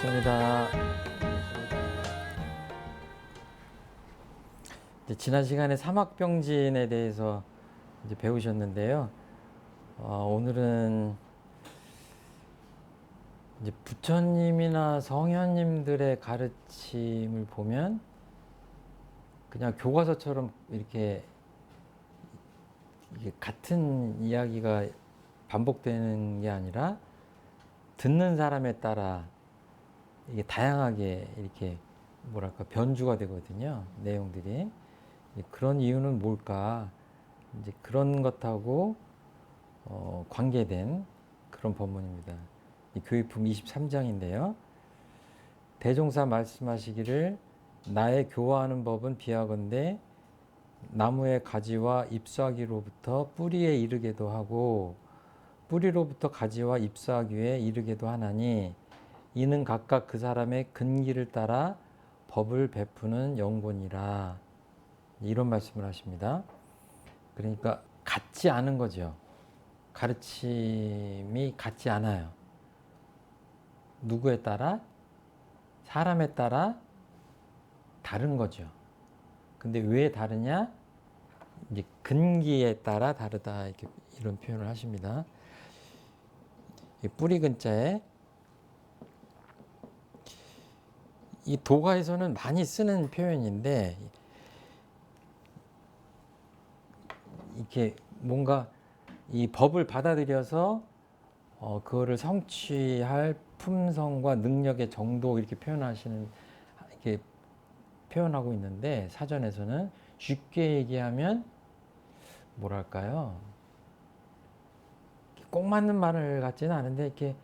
반갑습니다. 지난 시간에 사막병진에 대해서 이제 배우셨는데요. 오늘은 이제 부처님이나 성현님들의 가르침을 보면 그냥 교과서처럼 이렇게 같은 이야기가 반복되는 게 아니라 듣는 사람에 따라 이게 다양하게 이렇게 뭐랄까 변주가 되거든요. 내용들이. 그런 이유는 뭘까? 이제 그런 것하고 관계된 그런 법문입니다. 이 교의품 23장인데요. 대종사 말씀하시기를 나의 교화하는 법은 비하건대 나무의 가지와 잎사귀로부터 뿌리에 이르게도 하고 뿌리로부터 가지와 잎사귀에 이르게도 하나니 이는 각각 그 사람의 근기를 따라 법을 베푸는 영본이라. 이런 말씀을 하십니다. 그러니까 같지 않은 거죠. 가르침이 같지 않아요. 누구에 따라? 사람에 따라 다른 거죠. 근데 왜 다르냐? 이제 근기에 따라 다르다. 이렇게 이런 표현을 하십니다. 뿌리 근자에 이 도가에서는 많이 쓰는 표현인데 이렇게 뭔가 이 법을 받아들여서 그거를 성취할 품성과 능력의 정도 이렇게 표현하시는 이렇게 표현하고 있는데 사전에서는 쉽게 얘기하면 뭐랄까요? 꼭 맞는 말을 같지는 않은데 이렇게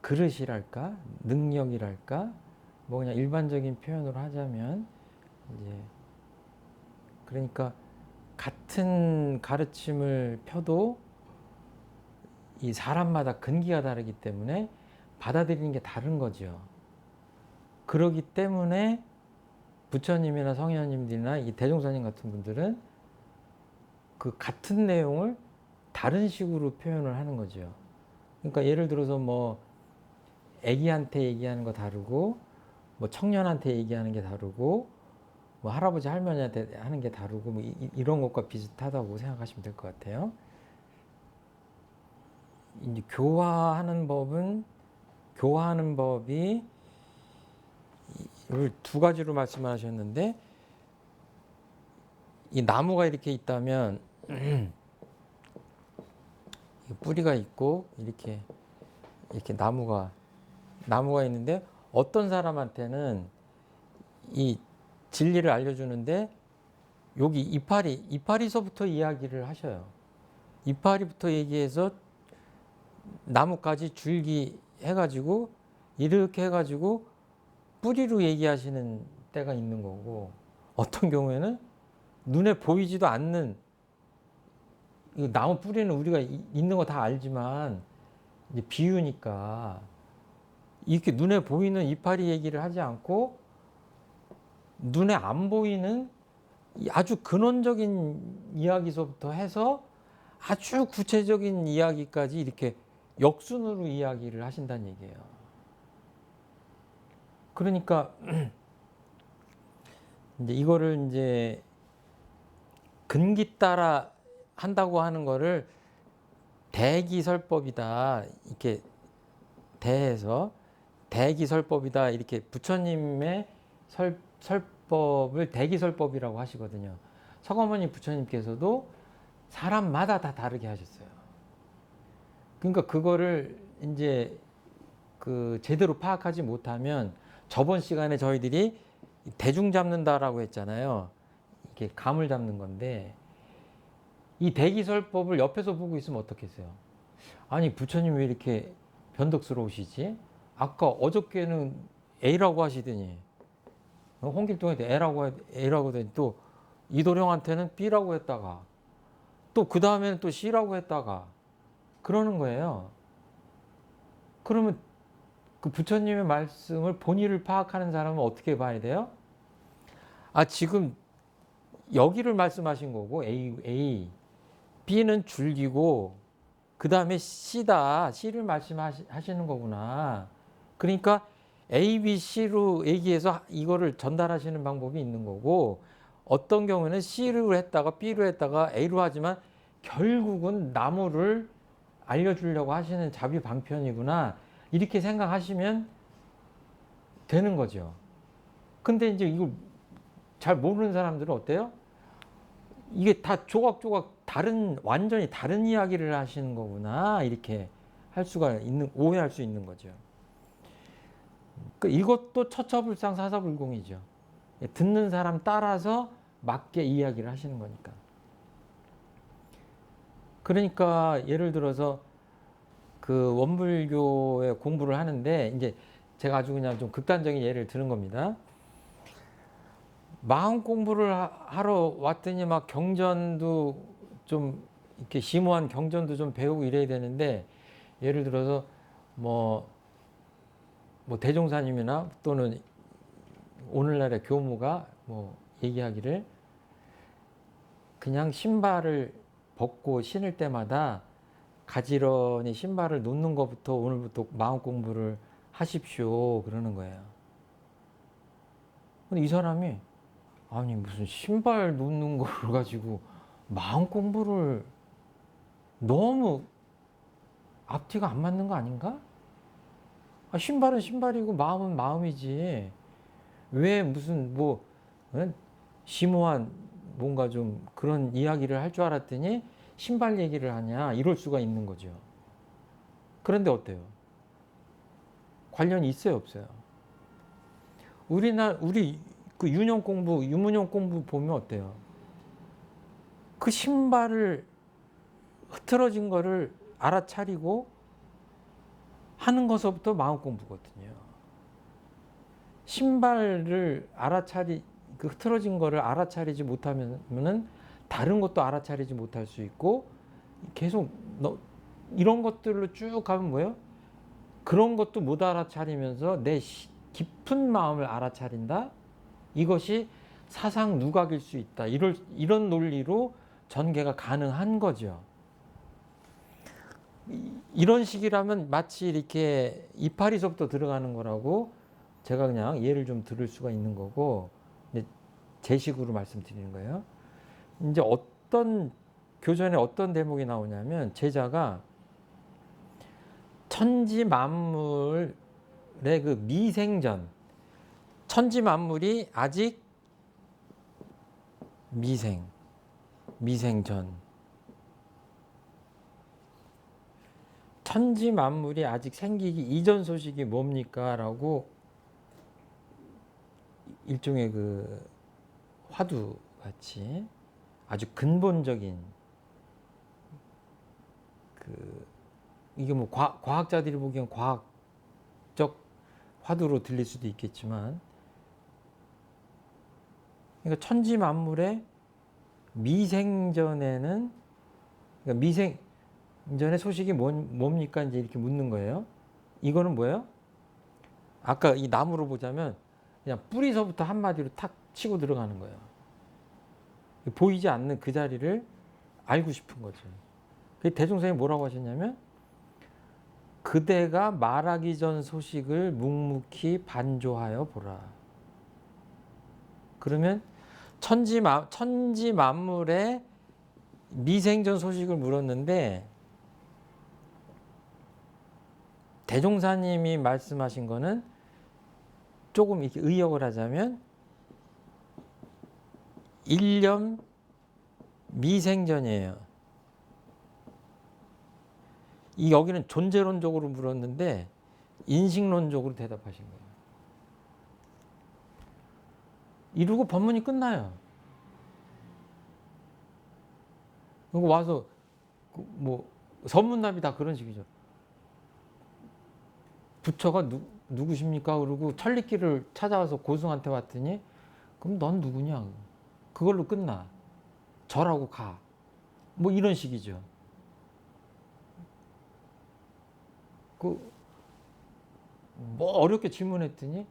그릇이랄까 능력이랄까 뭐 그냥 일반적인 표현으로 하자면 이제 그러니까 같은 가르침을 펴도 이 사람마다 근기가 다르기 때문에 받아들이는 게 다른 거죠. 그러기 때문에 부처님이나 성현님들이나 이 대종사님 같은 분들은 그 같은 내용을 다른 식으로 표현을 하는 거죠. 그러니까 예를 들어서 뭐 애기한테 얘기하는 거 다르고 뭐 청년한테 얘기하는 게 다르고 뭐 할아버지 할머니한테 하는 게 다르고 뭐 이런 것과 비슷하다고 생각하시면 될 것 같아요. 이제 교화하는 법이 두 가지로 말씀하셨는데 이 나무가 이렇게 있다면 뿌리가 있고 이렇게 나무가 있는데 어떤 사람한테는 이 진리를 알려주는데 여기 이파리서부터 이야기를 하셔요. 이파리부터 얘기해서 나무까지 줄기 해가지고 이렇게 해가지고 뿌리로 얘기하시는 때가 있는 거고 어떤 경우에는 눈에 보이지도 않는 나무 뿌리는 우리가 있는 거 다 알지만 이제 비유니까 이렇게 눈에 보이는 이파리 얘기를 하지 않고 눈에 안 보이는 아주 근원적인 이야기서부터 해서 아주 구체적인 이야기까지 이렇게 역순으로 이야기를 하신다는 얘기예요. 그러니까 이제 이거를 이제 근기 따라 한다고 하는 거를 대기설법이다 이렇게 대해서 대기설법이다 이렇게 부처님의 설법을 대기설법이라고 하시거든요. 서가모니 부처님께서도 사람마다 다 다르게 하셨어요. 그러니까 그거를 이제 그 제대로 파악하지 못하면 저번 시간에 저희들이 대중 잡는다라고 했잖아요. 이게 감을 잡는 건데 이 대기설법을 옆에서 보고 있으면 어떻겠어요? 아니 부처님 왜 이렇게 변덕스러우시지? 아까 어저께는 A라고 하시더니 홍길동한테 A라고 하더니 또 이도령한테는 B라고 했다가 또 그 다음에는 또 C라고 했다가 그러는 거예요. 그러면 그 부처님의 말씀을 본의를 파악하는 사람은 어떻게 봐야 돼요? 아 지금 여기를 말씀하신 거고 A B는 줄기고 그 다음에 C다. C를 말씀하시는 거구나. 그러니까 A, B, C로 얘기해서 이거를 전달하시는 방법이 있는 거고, 어떤 경우에는 C로 했다가 B로 했다가 A로 하지만 결국은 나무를 알려주려고 하시는 자비방편이구나, 이렇게 생각하시면 되는 거죠. 근데 이제 이걸 잘 모르는 사람들은 어때요? 이게 다 조각조각 완전히 다른 이야기를 하시는 거구나, 이렇게 오해할 수 있는 거죠. 이것도 처처불상 사사불공이죠. 듣는 사람 따라서 맞게 이야기를 하시는 거니까. 그러니까 예를 들어서 그 원불교의 공부를 하는데, 이제 제가 아주 그냥 좀 극단적인 예를 드는 겁니다. 마음 공부를 하러 왔더니 막 경전도 좀 이렇게 심오한 경전도 좀 배우고 이래야 되는데, 예를 들어서 뭐 대종사님이나 또는 오늘날의 교무가 뭐 얘기하기를, 그냥 신발을 벗고 신을 때마다 가지런히 신발을 놓는 것부터 오늘부터 마음 공부를 하십시오, 그러는 거예요. 근데 이 사람이, 아니 무슨 신발 놓는 거를 가지고 마음 공부를, 너무 앞뒤가 안 맞는 거 아닌가? 신발은 신발이고 마음은 마음이지, 왜 무슨 심오한 뭔가 좀 그런 이야기를 할 줄 알았더니 신발 얘기를 하냐, 이럴 수가 있는 거죠. 그런데 어때요? 관련이 있어요, 없어요? 우리 그 유문용 공부 보면 어때요? 그 신발을 흐트러진 거를 알아차리고 하는 것부터 마음 공부거든요. 신발을 그 흐트러진 거를 알아차리지 못하면은 다른 것도 알아차리지 못할 수 있고, 계속 이런 것들로 쭉 가면 뭐예요? 그런 것도 못 알아차리면서 내 깊은 마음을 알아차린다? 이것이 사상 누각일 수 있다. 이런 논리로 전개가 가능한 거죠. 이런 식이라면 마치 이렇게 이파리서부터 들어가는 거라고 제가 그냥 예를 좀 들을 수가 있는 거고, 제 식으로 말씀드리는 거예요. 이제 교전에 어떤 대목이 나오냐면, 제자가 천지 만물의 그 미생전, 천지 만물이 아직 미생전, 천지 만물이 아직 생기기 이전 소식이 뭡니까? 라고 일종의 그 화두 같이 아주 근본적인, 이게 뭐 과학자들이 보기엔 과학적 화두로 들릴 수도 있겠지만, 그러니까 천지 만물의 미생전에는, 그러니까 미생전의 소식이 뭡니까? 이제 이렇게 묻는 거예요. 이거는 뭐예요? 아까 이 나무로 보자면 그냥 뿌리서부터 한마디로 탁 치고 들어가는 거예요. 보이지 않는 그 자리를 알고 싶은 거죠. 대종사님이 뭐라고 하셨냐면, 그대가 말하기 전 소식을 묵묵히 반조하여 보라. 그러면 천지 만물의 미생전 소식을 물었는데, 대종사님이 말씀하신 거는 조금 이렇게 의역을 하자면, 일념 미생전이에요. 여기는 존재론적으로 물었는데 인식론적으로 대답하신 거예요. 이러고 법문이 끝나요. 그리고 와서 선문답이 다 그런 식이죠. 부처가 누구십니까? 그러고 천리길을 찾아와서 고승한테 왔더니, 그럼 넌 누구냐? 그걸로 끝나. 절하고 가. 이런 식이죠. 어렵게 질문했더니,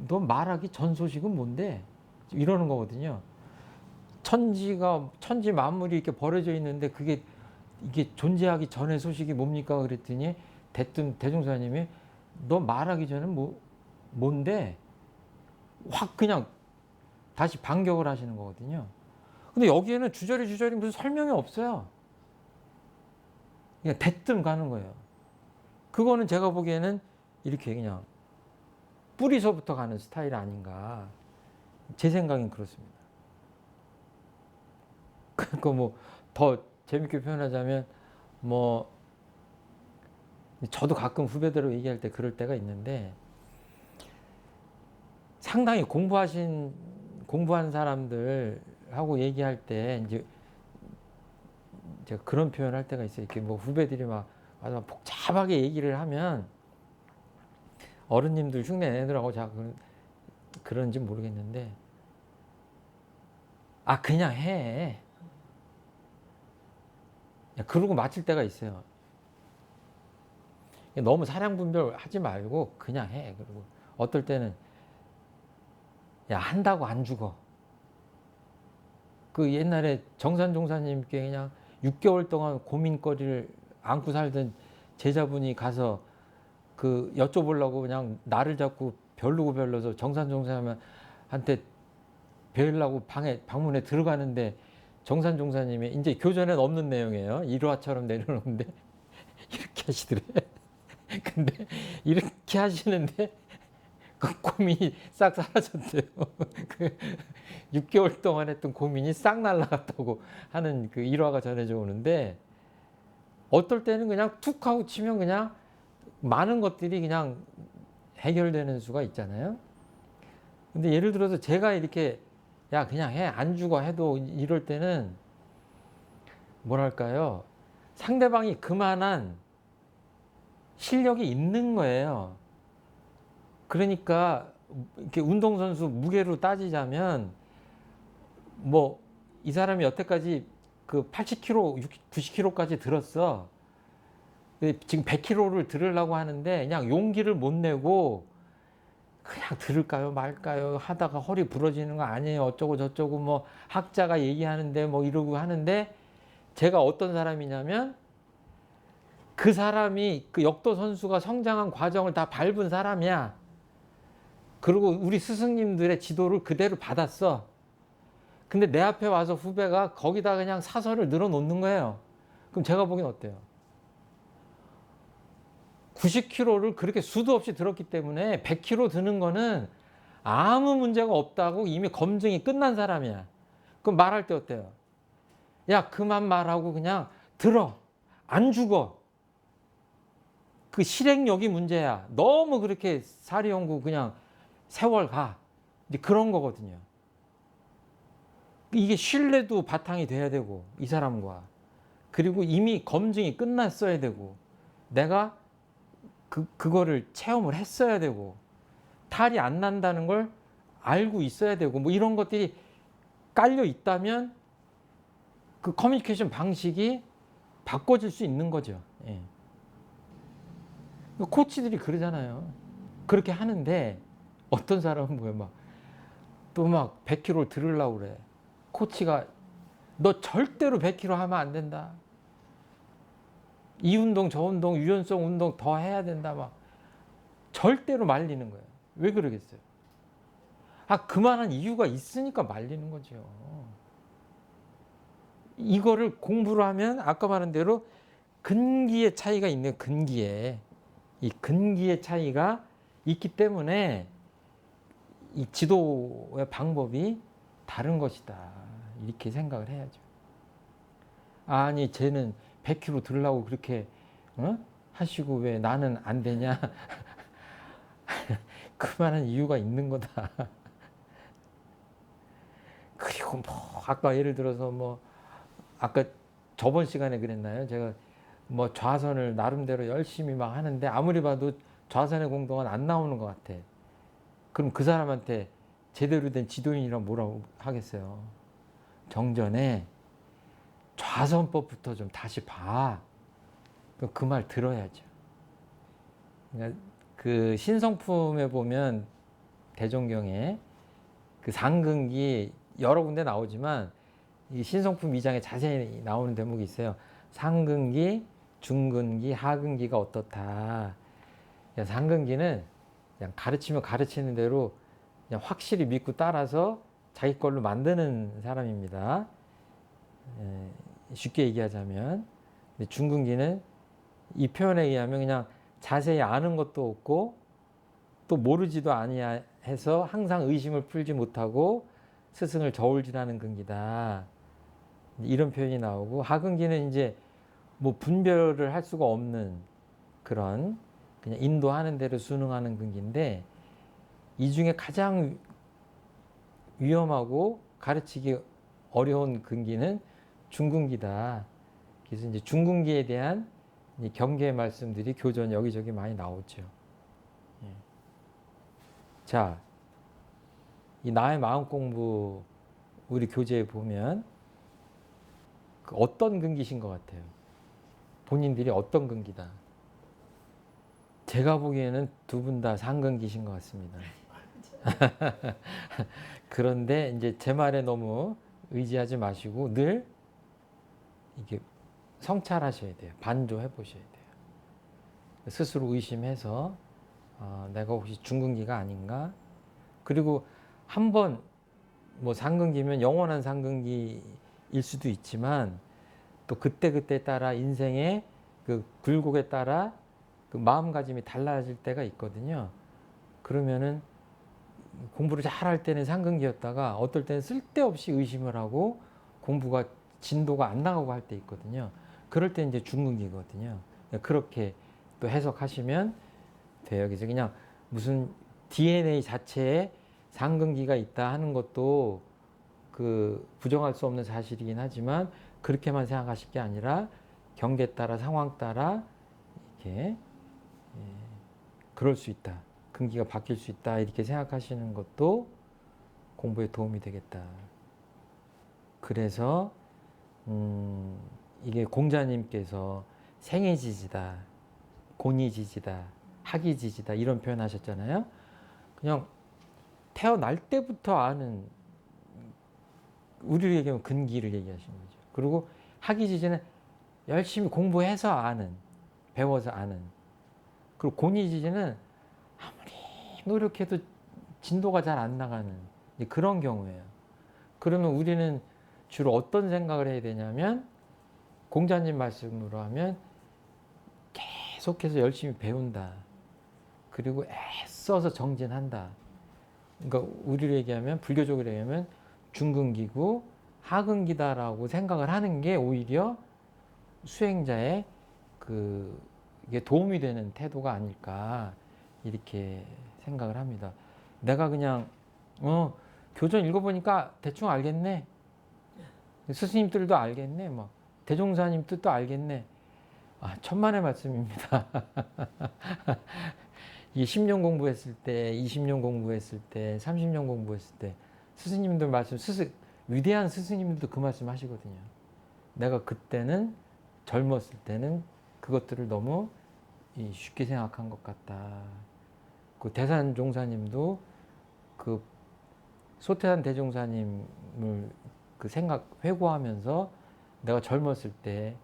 너 말하기 전 소식은 뭔데? 이러는 거거든요. 천지 만물이 이렇게 버려져 있는데 이게 존재하기 전의 소식이 뭡니까? 그랬더니 대중사님이 너 말하기 전에 뭔데? 확 그냥 다시 반격을 하시는 거거든요. 근데 여기에는 주저리 무슨 설명이 없어요. 그냥 대뜸 가는 거예요. 그거는 제가 보기에는 이렇게 그냥 뿌리서부터 가는 스타일 아닌가. 제 생각엔 그렇습니다. 그러니까 뭐 더 재밌게 표현하자면 뭐 저도 가끔 후배들하고 얘기할 때 그럴 때가 있는데 상당히 공부한 사람들하고 얘기할 때 이제 제가 그런 표현할 때가 있어요. 이렇게 뭐 후배들이 막 아주 복잡하게 얘기를 하면 어른님들 흉내 내느라고 제가 그런지 모르겠는데 아 그냥 해. 그러고 마칠 때가 있어요. 너무 사량분별 하지 말고 그냥 해. 그리고 어떨 때는 야 한다고 안 죽어. 그 옛날에 정산종사님께 그냥 6개월 동안 고민거리를 안고 살던 제자분이 가서 그 여쭤보려고 그냥 나를 자꾸 별로고 별로서 정산종사님한테 배우려고 방문에 들어가는데 정산종사님이 이제 교전에는 없는 내용이에요. 일화처럼 내려놓는데 이렇게 하시더래. 근데 이렇게 하시는데 그 고민이 싹 사라졌대요. 그 6개월 동안 했던 고민이 싹 날라갔다고 하는 그 일화가 전해져 오는데 어떨 때는 그냥 툭 하고 치면 그냥 많은 것들이 그냥 해결되는 수가 있잖아요. 근데 예를 들어서 제가 이렇게 야 그냥 해 안 죽어 해도 이럴 때는 뭐랄까요, 상대방이 그만한 실력이 있는 거예요. 그러니까 이렇게 운동선수 무게로 따지자면 뭐 이 사람이 여태까지 그 80kg, 90kg까지 들었어. 지금 100kg를 들으려고 하는데 그냥 용기를 못 내고 그냥 들을까요 말까요 하다가 허리 부러지는 거 아니에요. 어쩌고 저쩌고 뭐 학자가 얘기하는데 뭐 이러고 하는데 제가 어떤 사람이냐면 그 사람이 그 역도 선수가 성장한 과정을 다 밟은 사람이야. 그리고 우리 스승님들의 지도를 그대로 받았어. 근데 내 앞에 와서 후배가 거기다 그냥 사설을 늘어놓는 거예요. 그럼 제가 보기엔 어때요? 90kg를 그렇게 수도 없이 들었기 때문에 100kg 드는 거는 아무 문제가 없다고 이미 검증이 끝난 사람이야. 그럼 말할 때 어때요? 야, 그만 말하고 그냥 들어. 안 죽어. 그 실행력이 문제야. 너무 그렇게 사리연구 그냥 세월 가. 이제 그런 거거든요. 이게 신뢰도 바탕이 돼야 되고, 이 사람과. 그리고 이미 검증이 끝났어야 되고, 내가 그거를 체험을 했어야 되고, 탈이 안 난다는 걸 알고 있어야 되고, 뭐 이런 것들이 깔려 있다면 그 커뮤니케이션 방식이 바꿔질 수 있는 거죠. 예. 코치들이 그러잖아요. 그렇게 하는데 어떤 사람은 뭐야 또 막 100kg 들으려고 그래. 코치가 너 절대로 100kg 하면 안 된다. 이 운동 저 운동 유연성 운동 더 해야 된다 막 절대로 말리는 거예요. 왜 그러겠어요? 아 그만한 이유가 있으니까 말리는 거죠. 이거를 공부를 하면 아까 말한 대로 근기의 차이가 있네요. 근기에 이 근기의 차이가 있기 때문에 이 지도의 방법이 다른 것이다. 이렇게 생각을 해야죠. 아니 쟤는 100kg 들으려고 그렇게 하시고 왜 나는 안 되냐? 그만한 이유가 있는 거다. 그리고 뭐 아까 예를 들어서 뭐 아까 저번 시간에 그랬나요? 제가 뭐 좌선을 나름대로 열심히 막 하는데 아무리 봐도 좌선의 공동은 안 나오는 것 같아. 그럼 그 사람한테 제대로 된 지도인이란 뭐라고 하겠어요? 정전에 좌선법부터 좀 다시 봐. 그 말 들어야죠. 그러니까 그 신성품에 보면 대종경에 그 상근기 여러 군데 나오지만 이 신성품 2장에 자세히 나오는 대목이 있어요. 상근기, 중근기, 하근기가 어떻다. 상근기는 그냥 가르치면 가르치는 대로 그냥 확실히 믿고 따라서 자기 걸로 만드는 사람입니다. 쉽게 얘기하자면. 근데 중근기는 이 표현에 의하면 그냥 자세히 아는 것도 없고 또 모르지도 아니해서 항상 의심을 풀지 못하고 스승을 저울질하는 근기다. 이런 표현이 나오고, 하근기는 이제 뭐 분별을 할 수가 없는 그런 그냥 인도하는 대로 순응하는 근기인데, 이 중에 가장 위험하고 가르치기 어려운 근기는 중근기다. 그래서 이제 중근기에 대한 경계의 말씀들이 교전 여기저기 많이 나오죠. 자, 이 나의 마음 공부 우리 교재에 보면 어떤 근기신 것 같아요? 본인들이 어떤 근기다? 제가 보기에는 두 분 다 상근기신 것 같습니다. 그런데 이제 제 말에 너무 의지하지 마시고 늘 이게 성찰하셔야 돼요. 반조해 보셔야 돼요. 스스로 의심해서 내가 혹시 중근기가 아닌가? 그리고 한번 뭐 상근기면 영원한 상근기일 수도 있지만 또 그때그때 따라 인생의 그 굴곡에 따라 그 마음가짐이 달라질 때가 있거든요. 그러면은 공부를 잘할 때는 상근기였다가 어떨 때는 쓸데없이 의심을 하고 공부가 진도가 안 나가고 할 때 있거든요. 그럴 때 이제 중근기거든요. 그렇게 또 해석하시면 돼요. 그래서 그냥 무슨 DNA 자체에 상근기가 있다 하는 것도 그 부정할 수 없는 사실이긴 하지만 그렇게만 생각하실 게 아니라 경계 따라 상황 따라 이렇게 그럴 수 있다. 근기가 바뀔 수 있다. 이렇게 생각하시는 것도 공부에 도움이 되겠다. 그래서 이게 공자님께서 생애지지다, 곤이지지다, 학이지지다 이런 표현 하셨잖아요. 그냥 태어날 때부터 아는, 우리로 얘기하면 근기를 얘기하시는 거죠. 그리고 학이지지는 열심히 공부해서 아는, 배워서 아는. 그리고 곤이지지는 아무리 노력해도 진도가 잘 안 나가는 그런 경우예요. 그러면 우리는 주로 어떤 생각을 해야 되냐면, 공자님 말씀으로 하면 계속해서 열심히 배운다. 그리고 애써서 정진한다. 그러니까 우리로 얘기하면, 불교적으로 얘기하면 중근기고 하근기다라고 생각을 하는 게 오히려 수행자의 그 이게 도움이 되는 태도가 아닐까 이렇게 생각을 합니다. 내가 그냥 교전 읽어보니까 대충 알겠네. 스승님들도 알겠네. 뭐 대종사님 뜻도 알겠네. 천만의 말씀입니다. 이 10년 공부했을 때, 20년 공부했을 때, 30년 공부했을 때 스승님들 말씀, 위대한 스승님들도 그 말씀 하시거든요. 내가 그때는 젊었을 때는 그것들을 너무 쉽게 생각한 것 같다. 그 대산 종사님도 그 소태산 대종사님을 그 생각 회고하면서 내가 젊었을 때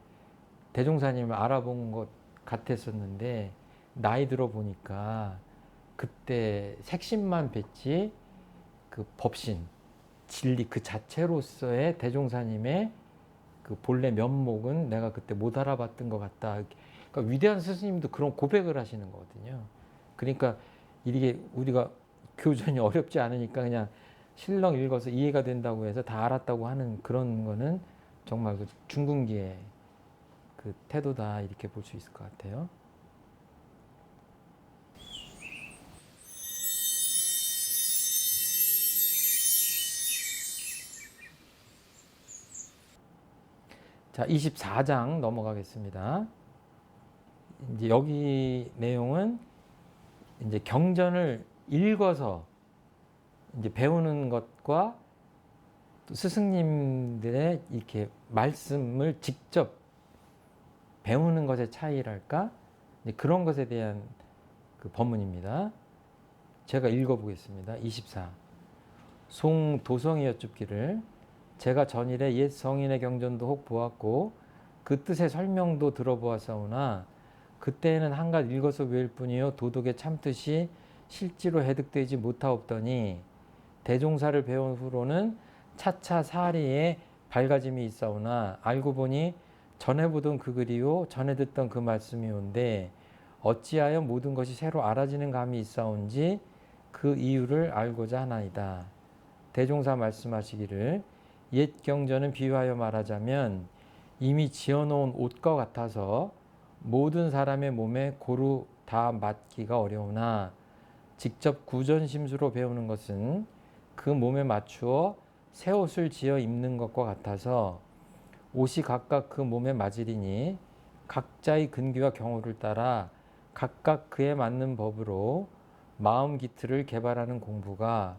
대종사님을 알아본 것 같았었는데 나이 들어 보니까 그때 색심만 뵀지 그 법신 진리 그 자체로서의 대종사님의 그 본래 면목은 내가 그때 못 알아봤던 것 같다. 그러니까 위대한 스승님도 그런 고백을 하시는 거거든요. 그러니까 이게 우리가 교전이 어렵지 않으니까 그냥 실렁 읽어서 이해가 된다고 해서 다 알았다고 하는 그런 거는 정말 그 중근기의 그 태도다 이렇게 볼 수 있을 것 같아요. 자, 24장 넘어가겠습니다. 이제 여기 내용은 이제 경전을 읽어서 이제 배우는 것과 또 스승님들의 이렇게 말씀을 직접 배우는 것의 차이랄까? 그런 것에 대한 그 법문입니다. 제가 읽어보겠습니다. 24. 송 도성이 여쭙기를 제가 전일에 옛 성인의 경전도 혹 보았고 그 뜻의 설명도 들어보았사오나 그때에는 한갓 읽어서 외울 뿐이요 도덕의 참뜻이 실제로 해득되지 못하옵더니 대종사를 배운 후로는 차차 사리에 밝아짐이 있사오나 알고 보니 전에 보던 그 글이요 전에 듣던 그 말씀이온데 어찌하여 모든 것이 새로 알아지는 감이 있사온지 그 이유를 알고자 하나이다. 대종사 말씀하시기를 옛 경전은 비유하여 말하자면 이미 지어놓은 옷과 같아서 모든 사람의 몸에 고루 다 맞기가 어려우나 직접 구전심수로 배우는 것은 그 몸에 맞추어 새 옷을 지어 입는 것과 같아서 옷이 각각 그 몸에 맞으리니 각자의 근기와 경우를 따라 각각 그에 맞는 법으로 마음 기틀을 개발하는 공부가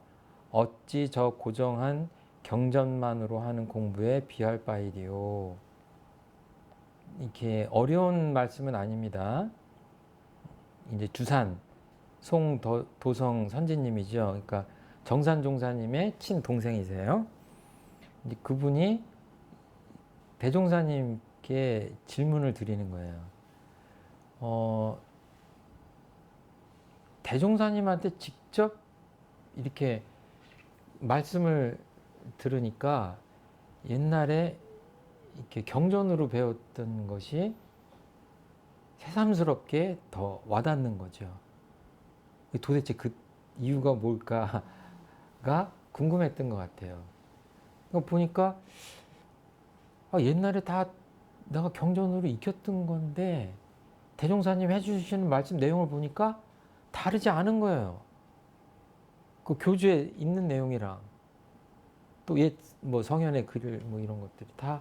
어찌 저 고정한 경전만으로 하는 공부에 비할 바이리요. 이렇게 어려운 말씀은 아닙니다. 이제 주산 송도성 선지님이죠. 그러니까 정산종사님의 친동생이세요. 이제 그분이 대종사님께 질문을 드리는 거예요. 대종사님한테 직접 이렇게 말씀을 들으니까 옛날에 이렇게 경전으로 배웠던 것이 새삼스럽게 더 와닿는 거죠. 도대체 그 이유가 뭘까가 궁금했던 것 같아요. 보니까 옛날에 다 내가 경전으로 익혔던 건데 대종사님 해주시는 말씀 내용을 보니까 다르지 않은 거예요. 그 교주에 있는 내용이랑 또 옛 뭐 성현의 글 뭐 이런 것들이 다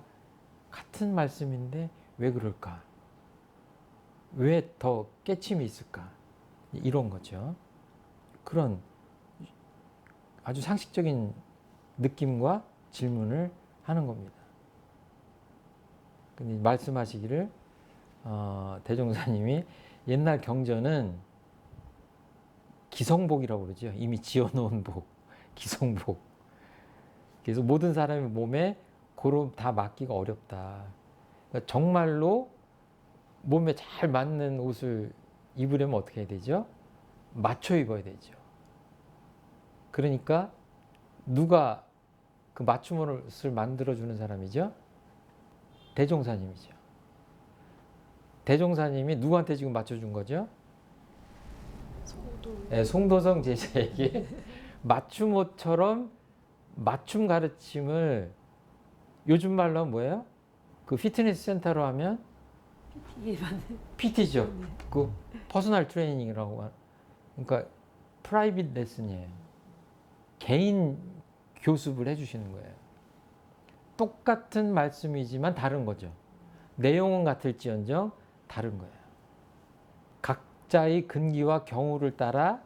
같은 말씀인데 왜 그럴까? 왜 더 깨침이 있을까? 이런 거죠. 그런 아주 상식적인 느낌과 질문을 하는 겁니다. 근데 말씀하시기를 대종사님이 옛날 경전은 기성복이라고 그러죠. 이미 지어놓은 복, 기성복. 그래서 모든 사람의 몸에 고루 다 맞기가 어렵다. 그러니까 정말로 몸에 잘 맞는 옷을 입으려면 어떻게 해야 되죠? 맞춰 입어야 되죠. 그러니까 누가 그 맞춤 옷을 만들어주는 사람이죠? 대종사님이죠. 대종사님이 누구한테 지금 맞춰준 거죠? 네, 송도성 제자에게 맞춤 옷처럼 맞춤 가르침을 요즘 말로 하면 뭐예요? 그 피트니스 센터로 하면 PT죠. 그 퍼스널 트레이닝이라고 그러니까 프라이빗 레슨이에요. 개인 교습을 해주시는 거예요. 똑같은 말씀이지만 다른 거죠. 내용은 같을지언정 다른 거예요. 각자의 근기와 경우를 따라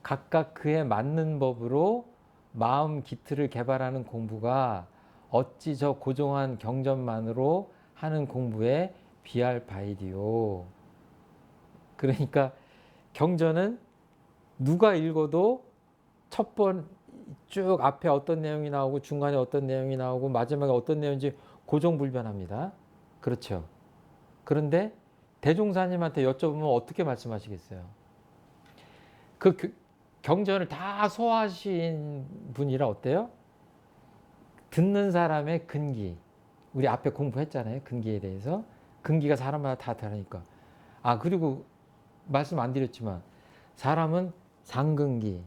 각각 그에 맞는 법으로 마음 기틀을 개발하는 공부가 어찌 저 고정한 경전만으로 하는 공부에 비할 바이리요. 그러니까 경전은 누가 읽어도 첫 번 쭉 앞에 어떤 내용이 나오고 중간에 어떤 내용이 나오고 마지막에 어떤 내용인지 고정불변합니다. 그렇죠. 그런데 대종사님한테 여쭤보면 어떻게 말씀하시겠어요? 그 경전을 다 소화하신 분이라 어때요? 듣는 사람의 근기. 우리 앞에 공부했잖아요. 근기에 대해서. 근기가 사람마다 다 다르니까. 그리고 말씀 안 드렸지만 사람은 상근기,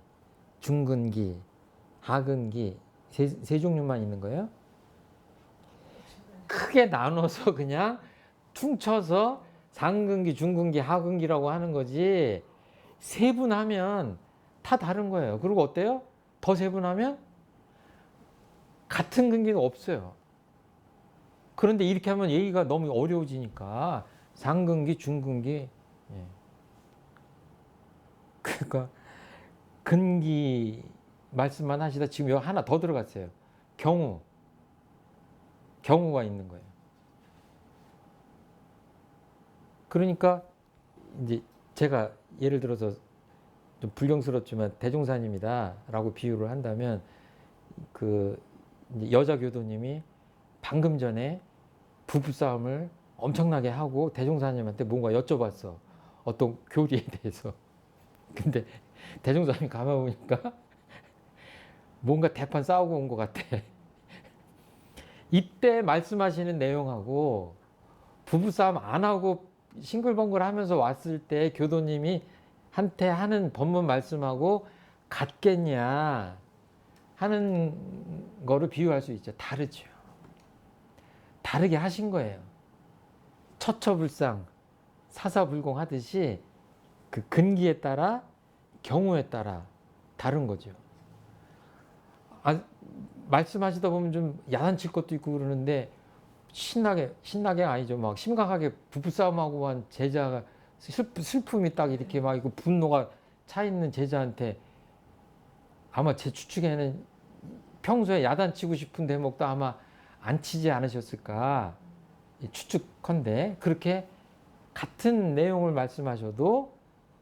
중근기, 하근기 세 종류만 있는 거예요. 크게 나눠서 그냥 퉁쳐서 상근기, 중근기, 하근기라고 하는 거지 세분하면 다 다른 거예요. 그리고 어때요? 더 세분하면 같은 근기가 없어요. 그런데 이렇게 하면 얘기가 너무 어려워지니까 상근기, 중근기. 그러니까 근기 말씀만 하시다 지금 여기 하나 더 들어갔어요. 경우가 있는 거예요. 그러니까 이제 제가 예를 들어서 좀 불경스럽지만 대종사님이다라고 비유를 한다면 그 여자 교도님이 방금 전에 부부싸움을 엄청나게 하고 대종사님한테 뭔가 여쭤봤어. 어떤 교리에 대해서. 근데 대종사님이 가만 보니까 뭔가 대판 싸우고 온 것 같아. 이때 말씀하시는 내용하고 부부싸움 안 하고 싱글벙글 하면서 왔을 때 교도님이 한테 하는 법문 말씀하고 같겠냐 하는 거를 비유할 수 있죠. 다르죠. 다르게 하신 거예요. 처처불상 사사불공 하듯이 그 근기에 따라 경우에 따라 다른 거죠. 말씀하시다 보면 좀 야단칠 것도 있고 그러는데 신나게 아니죠. 막 심각하게 부부싸움하고 한 제자가 슬픔이 딱 이렇게 막 이거 분노가 차 있는 제자한테 아마 제 추측에는 평소에 야단치고 싶은 대목도 아마 안 치지 않으셨을까 추측컨대 그렇게 같은 내용을 말씀하셔도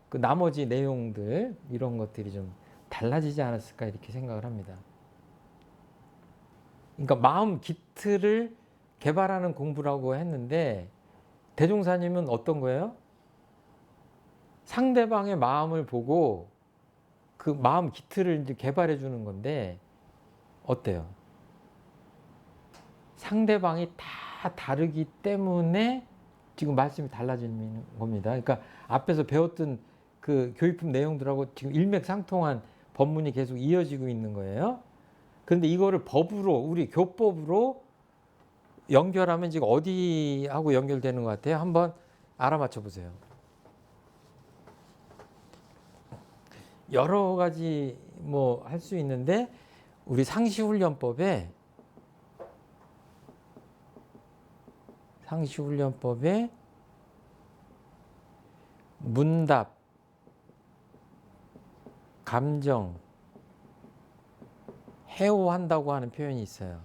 그 나머지 내용들 이런 것들이 좀 달라지지 않았을까 이렇게 생각을 합니다. 그러니까 마음 기틀을 개발하는 공부라고 했는데 대종사님은 어떤 거예요? 상대방의 마음을 보고 그 마음 기틀을 이제 개발해 주는 건데 어때요? 상대방이 다 다르기 때문에 지금 말씀이 달라지는 겁니다. 그러니까 앞에서 배웠던 그 교육품 내용들하고 지금 일맥상통한 법문이 계속 이어지고 있는 거예요. 그런데 이거를 법으로 우리 교법으로 연결하면 지금 어디하고 연결되는 것 같아요? 한번 알아맞혀 보세요. 여러 가지 뭐 할 수 있는데 우리 상시훈련법에 문답, 감정, 해오한다고 하는 표현이 있어요.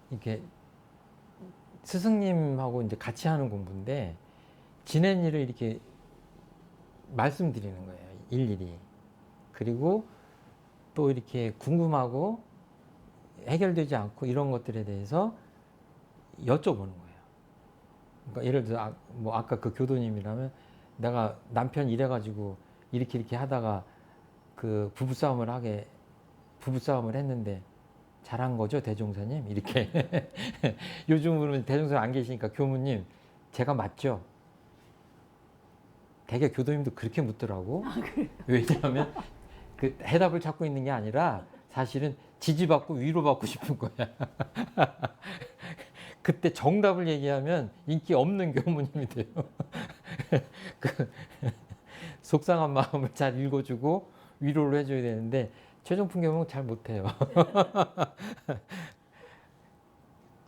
이렇게 스승님하고 이제 같이 하는 공부인데 지낸 일을 이렇게 말씀드리는 거예요. 일일이. 그리고 또 이렇게 궁금하고 해결되지 않고 이런 것들에 대해서 여쭤보는 거예요. 그러니까 예를 들어 뭐 아까 그 교도님이라면 내가 남편 이래가지고 이렇게 하다가 그 부부싸움을 했는데 잘한 거죠 대종사님? 이렇게 요즘으로는 대종사님 안 계시니까 교무님 제가 맞죠? 대개 교도님도 그렇게 묻더라고. 왜냐하면 그 해답을 찾고 있는 게 아니라 사실은 지지받고 위로받고 싶은 거야. 그때 정답을 얘기하면 인기 없는 교무님이 돼요. 그 속상한 마음을 잘 읽어주고 위로를 해줘야 되는데 최종품 교무는 잘 못해요.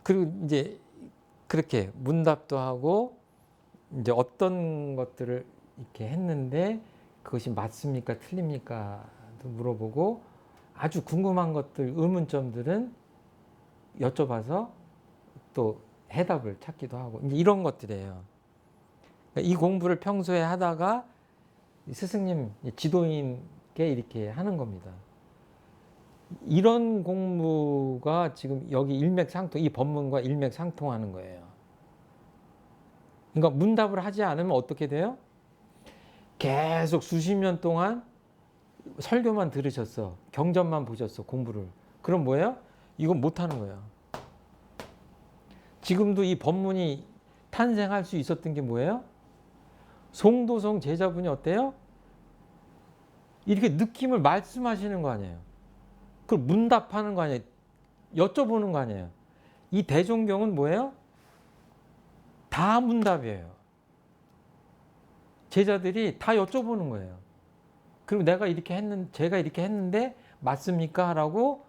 그리고 이제 그렇게 문답도 하고 이제 어떤 것들을 이렇게 했는데 그것이 맞습니까 틀립니까도 물어보고 아주 궁금한 것들 의문점들은 여쭤봐서 또 해답을 찾기도 하고 이제 이런 것들이에요. 이 공부를 평소에 하다가 스승님 지도인께 이렇게 하는 겁니다. 이런 공부가 지금 여기 일맥상통, 이 법문과 일맥상통하는 거예요. 그러니까 문답을 하지 않으면 어떻게 돼요? 계속 수십 년 동안 설교만 들으셨어. 경전만 보셨어. 공부를. 그럼 뭐예요? 이건 못하는 거예요. 지금도 이 법문이 탄생할 수 있었던 게 뭐예요? 송도성 제자분이 어때요? 이렇게 느낌을 말씀하시는 거 아니에요. 그걸 문답하는 거 아니에요. 여쭤보는 거 아니에요. 이 대종경은 뭐예요? 다 문답이에요. 제자들이 다 여쭤보는 거예요. 그리고 제가 이렇게 했는데 맞습니까? 라고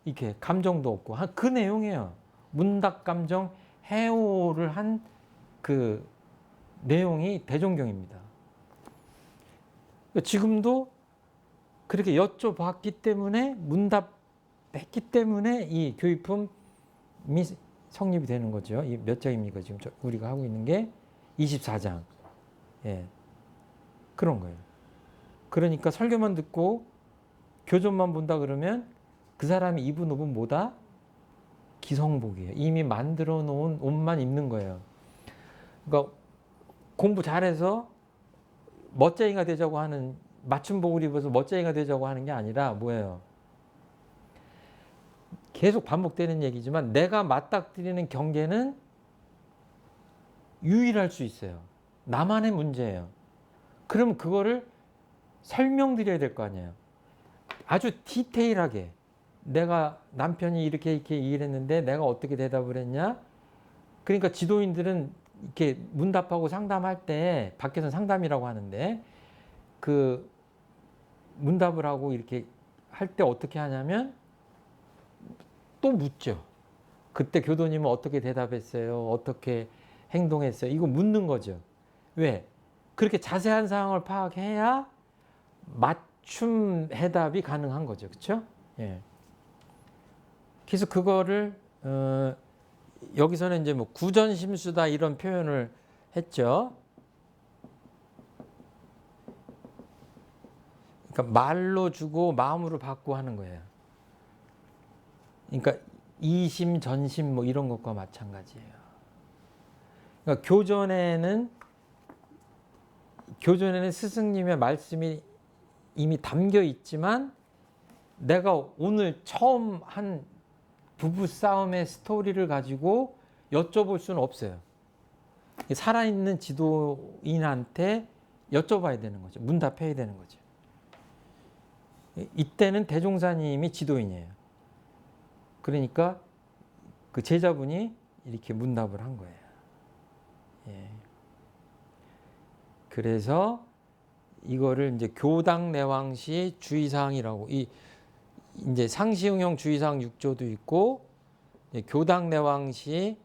이렇게 감정도 없고 그 내용이에요. 문답 감정 해오를 한 그 내용이 대종경입니다. 지금도 그렇게 여쭤봤기 때문에 문답했기 때문에 이 교육품이 성립이 되는 거죠. 이 몇 장입니까? 지금 우리가 하고 있는 게 24장. 예. 그런 거예요. 그러니까 설교만 듣고 교전만 본다 그러면 그 사람이 입은 옷은 뭐다? 기성복이에요. 이미 만들어 놓은 옷만 입는 거예요. 그러니까 공부 잘해서 멋쟁이가 되자고 하는, 맞춤복을 입어서 멋쟁이가 되자고 하는 게 아니라 뭐예요? 계속 반복되는 얘기지만 내가 맞닥뜨리는 경계는 유일할 수 있어요. 나만의 문제예요. 그럼 그거를 설명드려야 될 거 아니에요. 아주 디테일하게 내가 남편이 이렇게 일했는데 내가 어떻게 대답을 했냐. 그러니까 지도인들은 이렇게 문답하고 상담할 때, 밖에서는 상담이라고 하는데, 그 문답을 하고 이렇게 할 때 어떻게 하냐면 또 묻죠. 그때 교도님은 어떻게 대답했어요? 어떻게 행동했어요? 이거 묻는 거죠. 왜? 그렇게 자세한 상황을 파악해야 맞춤 해답이 가능한 거죠. 그렇죠? 예. 그래서 그거를 여기서는 이제 뭐 구전심수다 이런 표현을 했죠. 그러니까 말로 주고 마음으로 받고 하는 거예요. 그러니까 이심 전심 뭐 이런 것과 마찬가지예요. 그러니까 교전에는 스승님의 말씀이 이미 담겨 있지만 내가 오늘 처음 한 부부 싸움의 스토리를 가지고 여쭤볼 수는 없어요. 살아있는 지도인한테 여쭤봐야 되는 거죠. 문답해야 되는 거죠. 이때는 대종사님이 지도인이에요. 그러니까 그 제자분이 이렇게 문답을 한 거예요. 예. 그래서 이거를 이제 교당내왕시 주의사항이라고, 이제 상시응용 주의사항 6조도 있고 교당내왕시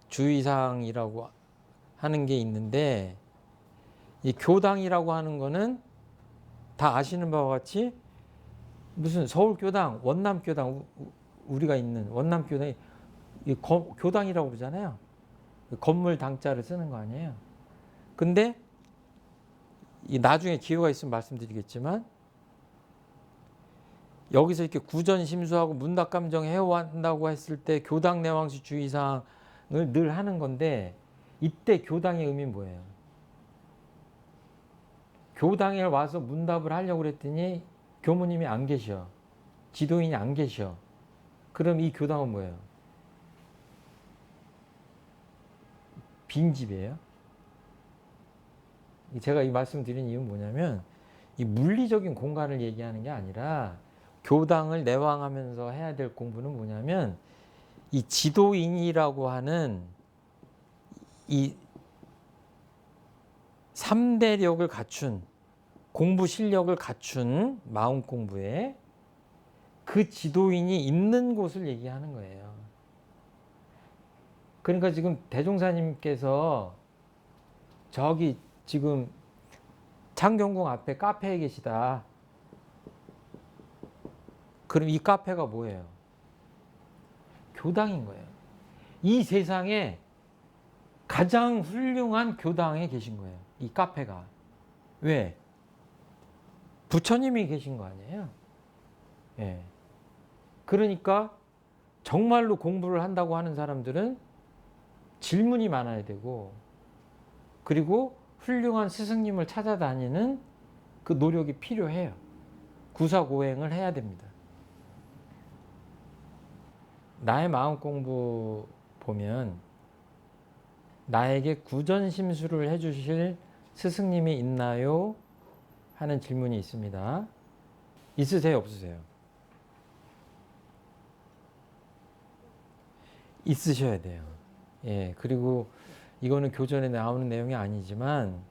주의사항이라고 하는 게 있는데, 이 교당이라고 하는 거는 다 아시는 바와 같이 무슨 서울교당, 원남교당, 우리가 있는 원남교당이 교당이라고 그러잖아요. 건물 당자를 쓰는 거 아니에요. 근데 나중에 기회가 있으면 말씀드리겠지만 여기서 이렇게 구전심수하고 문답감정 해오한다고 했을 때 교당내왕시 주의사항을 늘 하는 건데, 이때 교당의 의미는 뭐예요? 교당에 와서 문답을 하려고 그랬더니 교무님이 안 계셔. 지도인이 안 계셔. 그럼 이 교당은 뭐예요? 빈집이에요. 제가 이 말씀 드린 이유는 뭐냐면, 이 물리적인 공간을 얘기하는 게 아니라 교당을 내왕하면서 해야 될 공부는 뭐냐면, 이 지도인이라고 하는 이 3대력을 갖춘, 공부 실력을 갖춘 마음 공부에 그 지도인이 있는 곳을 얘기하는 거예요. 그러니까 지금 대종사님께서 저기 지금 창경궁 앞에 카페에 계시다. 그럼 이 카페가 뭐예요? 교당인 거예요. 이 세상에 가장 훌륭한 교당에 계신 거예요. 이 카페가. 왜? 부처님이 계신 거 아니에요? 예. 그러니까 정말로 공부를 한다고 하는 사람들은 질문이 많아야 되고, 그리고 훌륭한 스승님을 찾아다니는 그 노력이 필요해요. 구사고행을 해야 됩니다. 나의 마음 공부 보면 나에게 구전심수를 해주실 스승님이 있나요? 하는 질문이 있습니다. 있으세요? 없으세요? 있으셔야 돼요. 예, 그리고 이거는 교전에 나오는 내용이 아니지만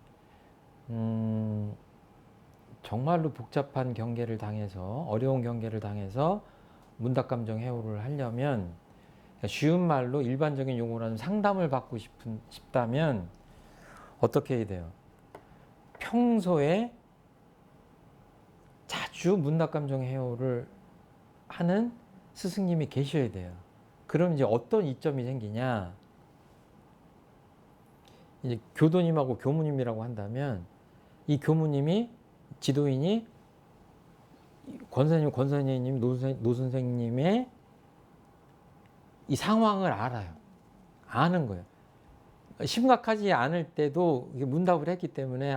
정말로 복잡한 경계를 당해서, 어려운 경계를 당해서 문답감정 해오를 하려면, 쉬운 말로 일반적인 용어로 하는 상담을 받고 싶다면 어떻게 해야 돼요? 평소에 자주 문답감정 해오를 하는 스승님이 계셔야 돼요. 그럼 이제 어떤 이점이 생기냐? 이제 교도님하고 교무님이라고 한다면, 이 교무님이, 지도인이 권선생님, 노선생님의 이 상황을 알아요. 아는 거예요. 심각하지 않을 때도 문답을 했기 때문에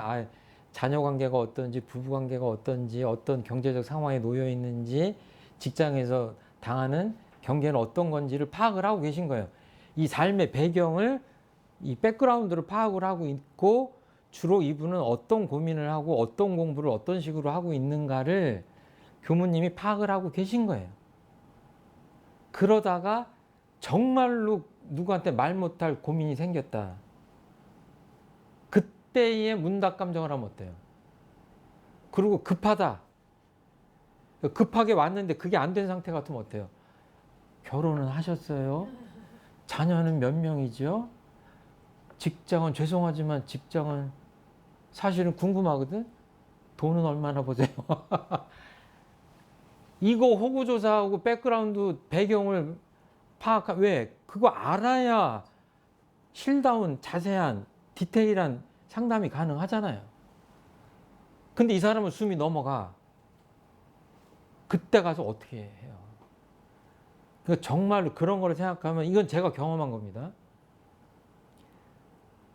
자녀 관계가 어떤지, 부부 관계가 어떤지, 어떤 경제적 상황에 놓여 있는지, 직장에서 당하는 경계는 어떤 건지를 파악을 하고 계신 거예요. 이 삶의 배경을, 이 백그라운드를 파악을 하고 있고, 주로 이분은 어떤 고민을 하고 어떤 공부를 어떤 식으로 하고 있는가를 교무님이 파악을 하고 계신 거예요. 그러다가 정말로 누구한테 말 못할 고민이 생겼다. 그때의 문답 감정을 하면 어때요? 그리고 급하다. 급하게 왔는데 그게 안 된 상태 같으면 어때요? 결혼은 하셨어요? 자녀는 몇 명이죠? 직장은 죄송하지만 직장은 사실은 궁금하거든? 돈은 얼마나 보세요? 이거 호구조사하고 백그라운드 배경을 파악한, 왜? 그거 알아야 실다운 자세한 디테일한 상담이 가능하잖아요. 근데 이 사람은 숨이 넘어가. 그때 가서 어떻게 해요? 그러니까 정말로 그런 거를 생각하면, 이건 제가 경험한 겁니다.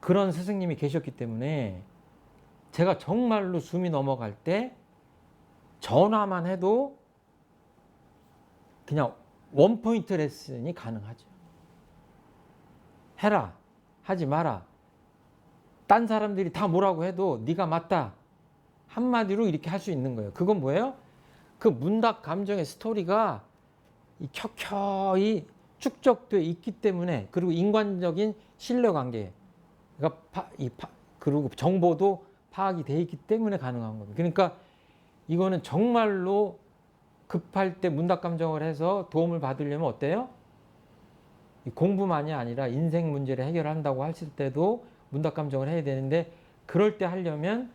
그런 스승님이 계셨기 때문에 제가 정말로 숨이 넘어갈 때 전화만 해도 그냥 원포인트 레슨이 가능하죠. 해라, 하지 마라. 딴 사람들이 다 뭐라고 해도 네가 맞다. 한마디로 이렇게 할 수 있는 거예요. 그건 뭐예요? 그 문답 감정의 스토리가 켜켜이 축적되어 있기 때문에, 그리고 인간적인 신뢰관계가 그리고 정보도 파악이 되어 있기 때문에 가능한 겁니다. 그러니까 이거는 정말로 급할 때 문답 감정을 해서 도움을 받으려면 어때요? 공부만이 아니라 인생 문제를 해결한다고 했을 때도 문답 감정을 해야 되는데, 그럴 때 하려면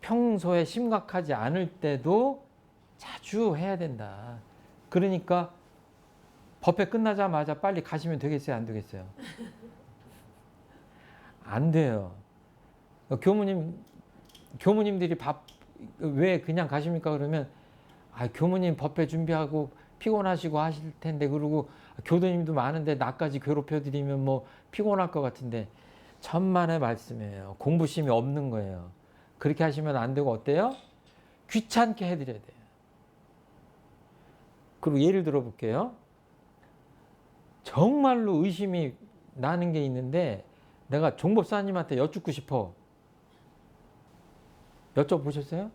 평소에 심각하지 않을 때도 자주 해야 된다. 그러니까 법회 끝나자마자 빨리 가시면 되겠어요? 안 되겠어요? 안 돼요. 교무님들이 왜 그냥 가십니까? 그러면 교무님 법회 준비하고 피곤하시고 하실 텐데, 그리고 교도님도 많은데 나까지 괴롭혀드리면 뭐 피곤할 것 같은데, 천만의 말씀이에요. 공부심이 없는 거예요. 그렇게 하시면 안 되고 어때요? 귀찮게 해드려야 돼요. 그리고 예를 들어 볼게요. 정말로 의심이 나는 게 있는데 내가 종법사님한테 여쭙고 싶어. 여쭤보셨어요?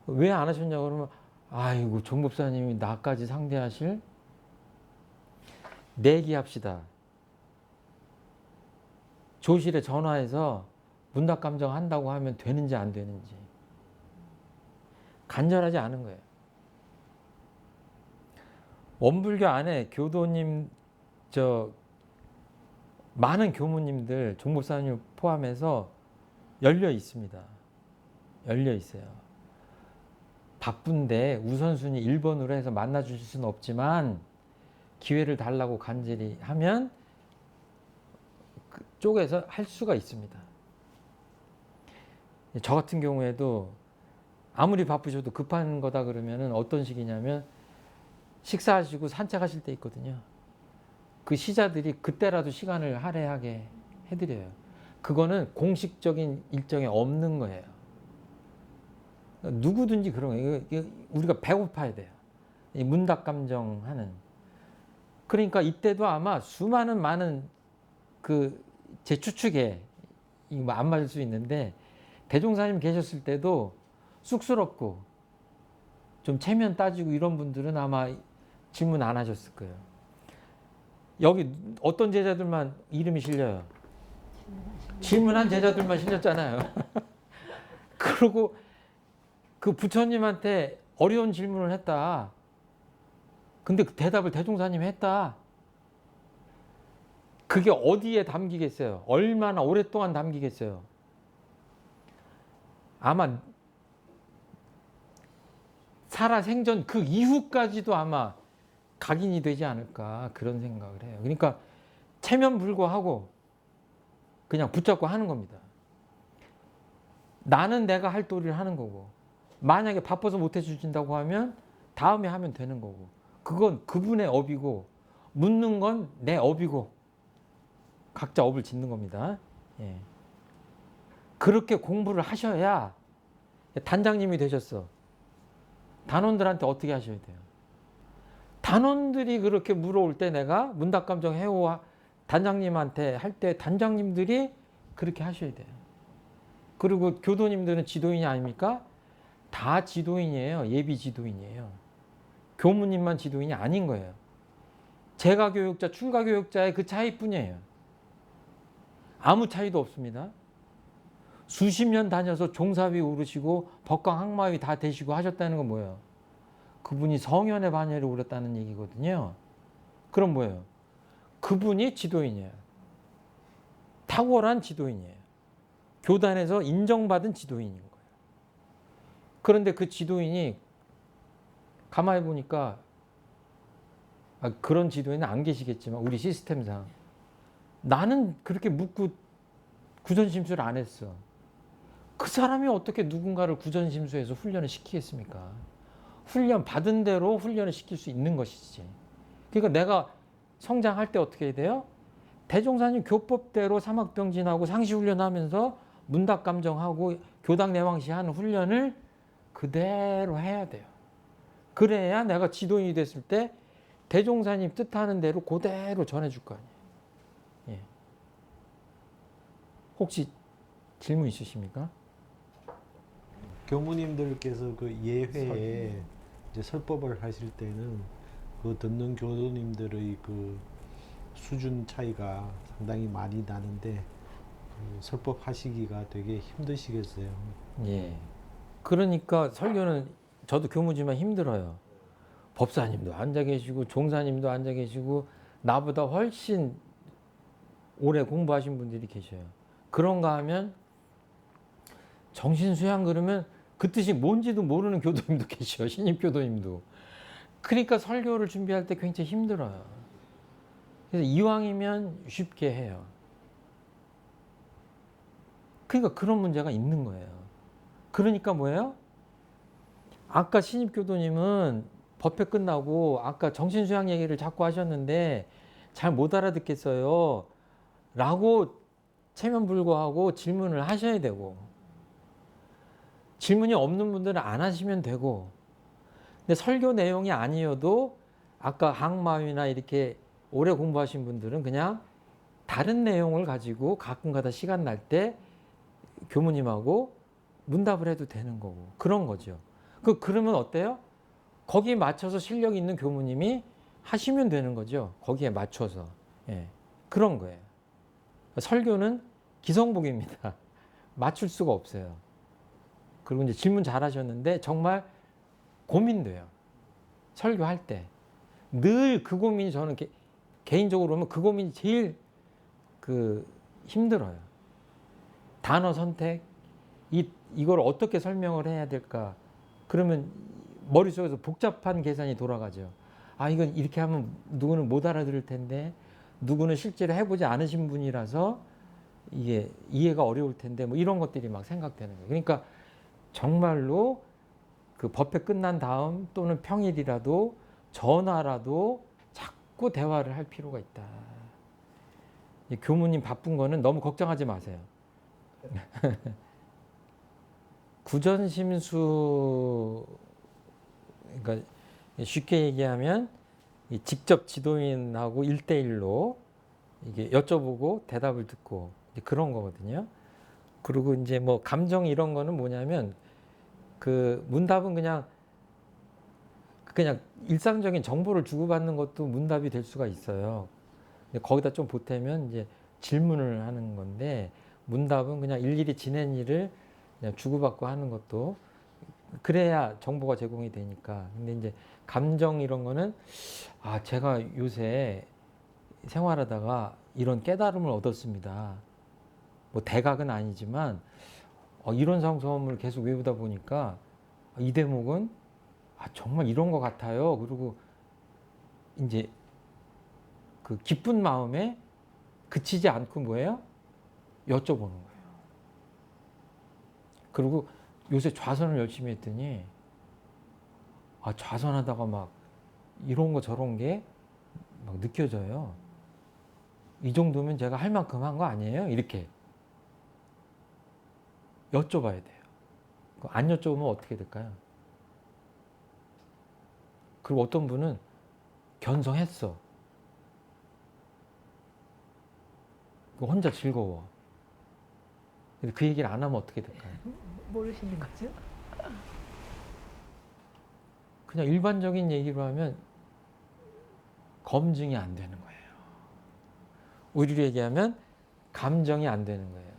왜 안 하셨냐고 그러면, 아이고 종법사님이 나까지 상대하실? 내기합시다. 조실에 전화해서 문답 감정 한다고 하면 되는지 안 되는지. 간절하지 않은 거예요. 원불교 안에 교도님, 많은 교무님들, 종법사님 포함해서 열려 있습니다. 열려 있어요. 바쁜데 우선순위 1번으로 해서 만나 주실 수는 없지만 기회를 달라고 간절히 하면 그쪽에서 할 수가 있습니다. 저 같은 경우에도 아무리 바쁘셔도 급한 거다 그러면은 어떤 식이냐면, 식사하시고 산책하실 때 있거든요. 그 시자들이 그때라도 시간을 할애하게 해드려요. 그거는 공식적인 일정에 없는 거예요. 누구든지 그런 거예요. 우리가 배고파야 돼요. 이 문답 감정하는. 그러니까 이때도 아마 많은 제 추측에 이거 안 맞을 수 있는데, 대종사님 계셨을 때도 쑥스럽고 좀 체면 따지고 이런 분들은 아마 질문 안 하셨을 거예요. 여기 어떤 제자들만 이름이 실려요? 질문한 제자들만 실렸잖아요. 그리고 그 부처님한테 어려운 질문을 했다. 근데 그 대답을 대종사님이 했다. 그게 어디에 담기겠어요? 얼마나 오랫동안 담기겠어요? 아마 살아생전 그 이후까지도 아마 각인이 되지 않을까, 그런 생각을 해요. 그러니까 체면불고하고 그냥 붙잡고 하는 겁니다. 나는 내가 할 도리를 하는 거고, 만약에 바빠서 못 해주신다고 하면 다음에 하면 되는 거고. 그건 그분의 업이고 묻는 건 내 업이고 각자 업을 짓는 겁니다. 예. 그렇게 공부를 하셔야 단장님이 되셨어. 단원들한테 어떻게 하셔야 돼요? 단원들이 그렇게 물어올 때 내가 문답감정 해오 단장님한테 할 때 단장님들이 그렇게 하셔야 돼요. 그리고 교도님들은 지도인이 아닙니까? 다 지도인이에요. 예비 지도인이에요. 교무님만 지도인이 아닌 거예요. 재가 교육자, 출가 교육자의 그 차이뿐이에요. 아무 차이도 없습니다. 수십 년 다녀서 종사비 오르시고 법강 학마위 다 되시고 하셨다는 건 뭐예요? 그분이 성현의 반열에 오렸다는 얘기거든요. 그럼 뭐예요? 그분이 지도인이에요. 탁월한 지도인이에요. 교단에서 인정받은 지도인인 거예요. 그런데 그 지도인이 가만히 보니까 그런 지도인은 안 계시겠지만 우리 시스템상 나는 그렇게 묻고 구전심수를 안 했어. 그 사람이 어떻게 누군가를 구전심수해서 훈련을 시키겠습니까? 훈련 받은 대로 훈련을 시킬 수 있는 것이지. 그러니까 내가 성장할 때 어떻게 해야 돼요? 대종사님 교법대로 사막병진하고 상시훈련하면서 문답감정하고 교당 내왕시 하는 훈련을 그대로 해야 돼요. 그래야 내가 지도인이 됐을 때 대종사님 뜻하는 대로 그대로 전해줄 거 아니에요. 예. 혹시 질문 있으십니까? 교무님들께서 그 예회에 이제 설법을 하실 때는 그 듣는 교도님들의 그 수준 차이가 상당히 많이 나는데 그 설법 하시기가 되게 힘드시겠어요. 예. 그러니까 설교는 저도 교무지만 힘들어요. 법사님도 앉아 계시고 종사님도 앉아 계시고 나보다 훨씬 오래 공부하신 분들이 계셔요. 그런가 하면 정신수양 그러면 그 뜻이 뭔지도 모르는 교도님도 계셔요. 신입 교도님도. 그러니까 설교를 준비할 때 굉장히 힘들어요. 그래서 이왕이면 쉽게 해요. 그러니까 그런 문제가 있는 거예요. 그러니까 뭐예요? 아까 신입 교도님은 법회 끝나고 아까 정신수양 얘기를 자꾸 하셨는데 잘 못 알아듣겠어요. 라고 체면불구하고 질문을 하셔야 되고 질문이 없는 분들은 안 하시면 되고 근데 설교 내용이 아니어도 아까 항마위나 이렇게 오래 공부하신 분들은 그냥 다른 내용을 가지고 가끔가다 시간 날 때 교무님하고 문답을 해도 되는 거고 그런 거죠. 그러면 어때요? 거기에 맞춰서 실력 있는 교무님이 하시면 되는 거죠. 거기에 맞춰서. 예. 그런 거예요. 설교는 기성복입니다. 맞출 수가 없어요. 그리고 이제 질문 잘 하셨는데 정말 고민돼요. 설교할 때. 늘 그 고민이 저는 개인적으로 보면 그 고민이 제일 힘들어요. 단어 선택, 이걸 어떻게 설명을 해야 될까? 그러면 머릿속에서 복잡한 계산이 돌아가죠. 아, 이건 이렇게 하면 누구는 못 알아들을 텐데, 누구는 실제로 해보지 않으신 분이라서 이게 이해가 어려울 텐데, 뭐 이런 것들이 막 생각되는 거예요. 그러니까 정말로 그 법회 끝난 다음 또는 평일이라도 전화라도 자꾸 대화를 할 필요가 있다. 교무님 바쁜 거는 너무 걱정하지 마세요. 구전심수, 그러니까 쉽게 얘기하면 직접 지도인하고 1대1로 이게 여쭤보고 대답을 듣고 그런 거거든요. 그리고 이제 뭐 감정 이런 거는 뭐냐면 그 문답은 그냥 일상적인 정보를 주고받는 것도 문답이 될 수가 있어요. 근데 거기다 좀 보태면 이제 질문을 하는 건데 문답은 그냥 일일이 지낸 일을 그냥 주고받고 하는 것도 그래야 정보가 제공이 되니까. 근데 이제 감정 이런 거는 아, 제가 요새 생활하다가 이런 깨달음을 얻었습니다. 뭐 대각은 아니지만 이런 상소문을 계속 외우다 보니까 이 대목은 정말 이런 것 같아요. 그리고 이제 그 기쁜 마음에 그치지 않고 뭐예요? 여쭤보는 거예요. 그리고 요새 좌선을 열심히 했더니 좌선하다가 막 이런 거 저런 게 막 느껴져요. 이 정도면 제가 할 만큼 한 거 아니에요? 이렇게 여쭤봐야 돼요. 안 여쭤보면 어떻게 될까요? 그리고 어떤 분은 견성했어. 혼자 즐거워. 근데 그 얘기를 안 하면 어떻게 될까요? 모르시는 거죠? 그냥 일반적인 얘기로 하면 검증이 안 되는 거예요. 우리로 얘기하면 감정이 안 되는 거예요.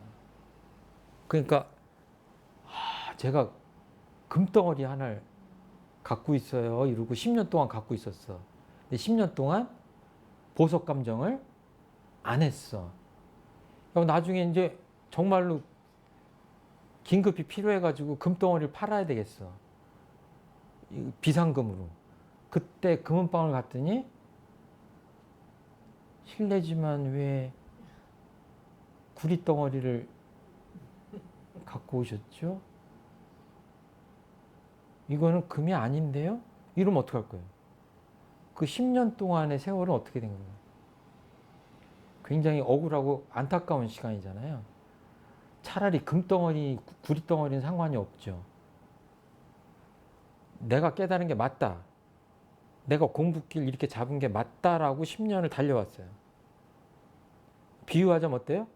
그러니까 제가 금덩어리 하나를 갖고 있어요. 이러고 10년 동안 갖고 있었어. 근데 10년 동안 보석 감정을 안 했어. 그럼 나중에 이제 정말로 긴급히 필요해가지고 금덩어리를 팔아야 되겠어. 비상금으로. 그때 금은방을 갔더니 실례지만 왜 구리덩어리를 갖고 오셨죠? 이거는 금이 아닌데요? 이러면 어떡할 거예요? 그 10년 동안의 세월은 어떻게 된 거예요? 굉장히 억울하고 안타까운 시간이잖아요. 차라리 금덩어리, 구리덩어리는 상관이 없죠. 내가 깨달은 게 맞다. 내가 공부길 이렇게 잡은 게 맞다라고 10년을 달려왔어요. 비유하자면 어때요?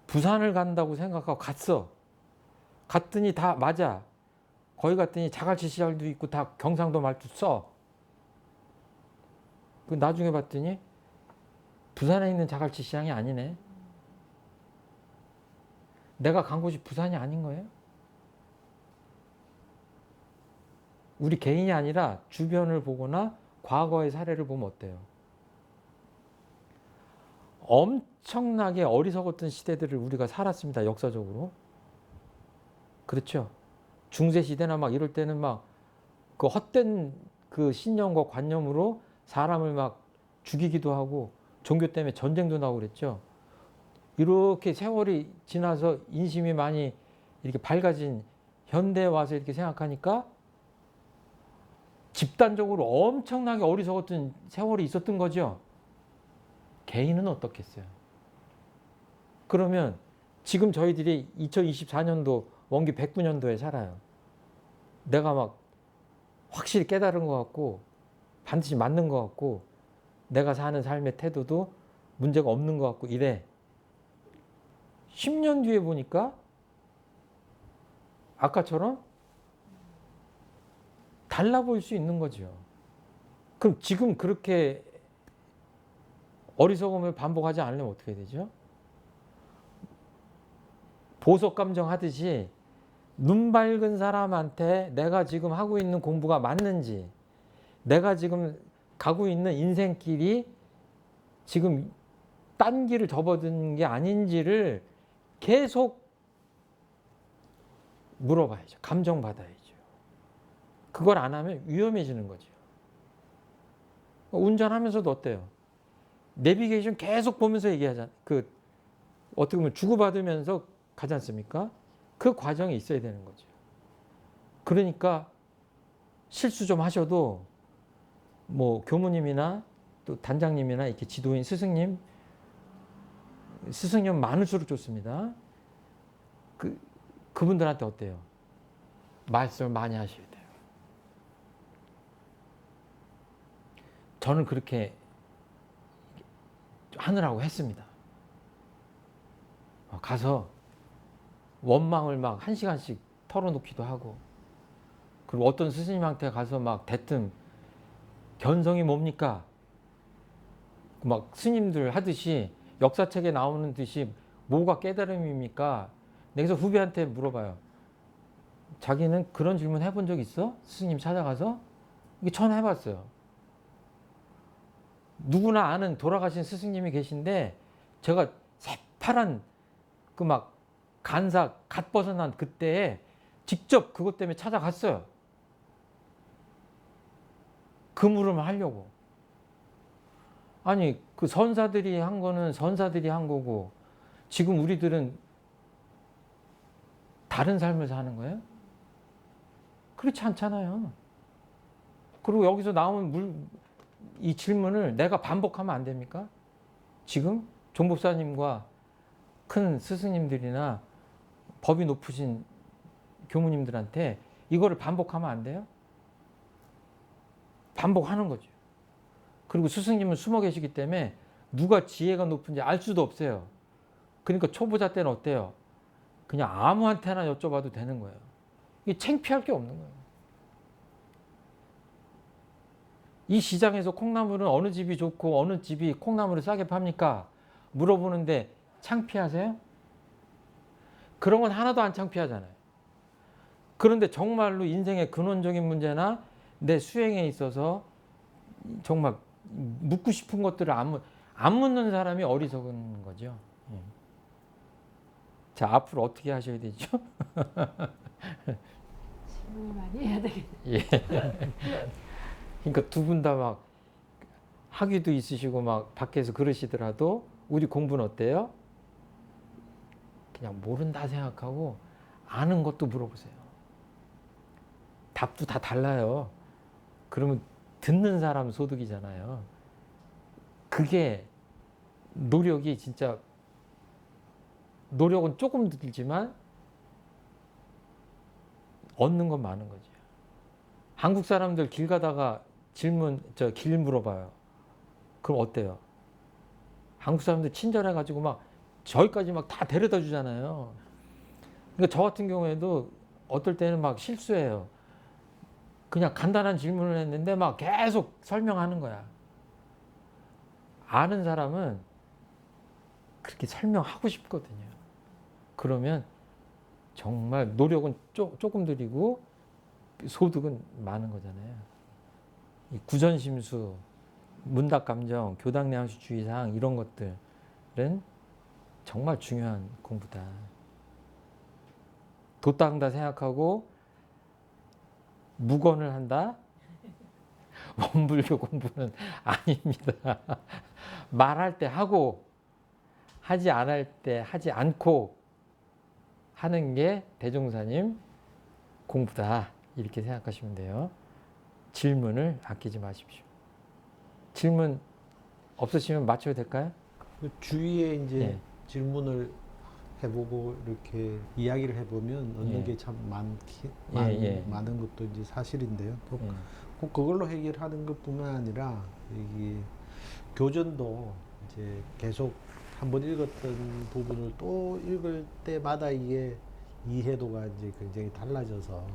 부산을 간다고 생각하고 갔어. 갔더니 다 맞아. 거기 갔더니 자갈치 시장도 있고 다 경상도 말도 써. 그 나중에 봤더니 부산에 있는 자갈치 시장이 아니네. 내가 간 곳이 부산이 아닌 거예요. 우리 개인이 아니라 주변을 보거나 과거의 사례를 보면 어때요? 엄청나게 어리석었던 시대들을 우리가 살았습니다. 역사적으로. 그렇죠. 중세시대나 막 이럴 때는 막 그 헛된 그 신념과 관념으로 사람을 막 죽이기도 하고 종교 때문에 전쟁도 나고 그랬죠. 이렇게 세월이 지나서 인심이 많이 이렇게 밝아진 현대에 와서 이렇게 생각하니까 집단적으로 엄청나게 어리석었던 세월이 있었던 거죠. 개인은 어떻겠어요? 그러면 지금 저희들이 2024년도 원기 109년도에 살아요. 내가 막 확실히 깨달은 것 같고 반드시 맞는 것 같고 내가 사는 삶의 태도도 문제가 없는 것 같고 이래. 10년 뒤에 보니까 아까처럼 달라 보일 수 있는 거죠. 그럼 지금 그렇게 어리석음을 반복하지 않으면 어떻게 되죠? 보석 감정 하듯이 눈 밝은 사람한테 내가 지금 하고 있는 공부가 맞는지, 내가 지금 가고 있는 인생길이 지금 딴 길을 접어든 게 아닌지를 계속 물어봐야죠. 감정받아야죠. 그걸 안 하면 위험해지는 거죠. 운전하면서도 어때요? 내비게이션 계속 보면서 얘기하잖아요. 어떻게 보면 주고받으면서 가지 않습니까? 그 과정이 있어야 되는 거죠. 그러니까 실수 좀 하셔도 뭐 교무님이나 또 단장님이나 이렇게 지도인 스승님 많을수록 좋습니다. 그분들한테 어때요? 말씀을 많이 하셔야 돼요. 저는 그렇게 하느라고 했습니다. 가서 원망을 막 1시간씩 털어놓기도 하고, 그리고 어떤 스승님한테 가서 막 대뜸 견성이 뭡니까? 막 스님들 하듯이 역사책에 나오는 듯이 뭐가 깨달음입니까? 내가 후배한테 물어봐요. 자기는 그런 질문 해본 적 있어? 스승님 찾아가서? 이게 전화해봤어요. 누구나 아는 돌아가신 스승님이 계신데 제가 새파란 그 막 간사 갓 벗어난 그때에 직접 그것 때문에 찾아갔어요. 그 물음을 하려고. 아니 그 선사들이 한 거는 선사들이 한 거고 지금 우리들은 다른 삶을 사는 거예요? 그렇지 않잖아요. 그리고 여기서 나온 이 질문을 내가 반복하면 안 됩니까? 지금 종법사님과 큰 스승님들이나 법이 높으신 교무님들한테 이거를 반복하면 안 돼요? 반복하는 거죠. 그리고 스승님은 숨어 계시기 때문에 누가 지혜가 높은지 알 수도 없어요. 그러니까 초보자 때는 어때요? 그냥 아무한테나 여쭤봐도 되는 거예요. 이게 창피할 게 없는 거예요. 이 시장에서 콩나물은 어느 집이 좋고 어느 집이 콩나물을 싸게 팝니까? 물어보는데 창피하세요? 그런 건 하나도 안 창피하잖아요. 그런데 정말로 인생의 근원적인 문제나 내 수행에 있어서 정말 묻고 싶은 것들을 안 묻는 사람이 어리석은 거죠. 예. 자, 앞으로 어떻게 하셔야 되죠? 질문을 많이 해야 되겠네요. 예. 그러니까 두 분 다 막 학위도 있으시고 막 밖에서 그러시더라도 우리 공부는 어때요? 그냥 모른다 생각하고 아는 것도 물어보세요. 답도 다 달라요. 그러면 듣는 사람 소득이잖아요. 그게 노력이 진짜 노력은 조금 들지만 얻는 건 많은 거죠. 한국 사람들 길 가다가 길 물어봐요. 그럼 어때요? 한국 사람들 친절해가지고 막 저기까지 막 다 데려다 주잖아요. 그러니까 저 같은 경우에도 어떨 때는 막 실수해요. 그냥 간단한 질문을 했는데 막 계속 설명하는 거야. 아는 사람은 그렇게 설명하고 싶거든요. 그러면 정말 노력은 조금 들이고 소득은 많은 거잖아요. 이 구전심수, 문답감정, 교당내항수주의사항 이런 것들은 정말 중요한 공부다. 도땅다 생각하고 묵언을 한다? 원불교 공부는 아닙니다. 말할 때 하고 하지 않을 때 하지 않고 하는 게 대종사님 공부다. 이렇게 생각하시면 돼요. 질문을 아끼지 마십시오. 질문 없으시면 맞춰도 될까요? 그 주위에 이제 예. 질문을 해보고 이렇게 이야기를 해보면 얻는 예. 게 참 예. 많은 것도 이제 사실인데요. 또 예. 꼭 그걸로 해결하는 것뿐만 아니라 이게 교전도 이제 계속 한번 읽었던 부분을 또 읽을 때마다 이게 이해도가 이제 굉장히 달라져서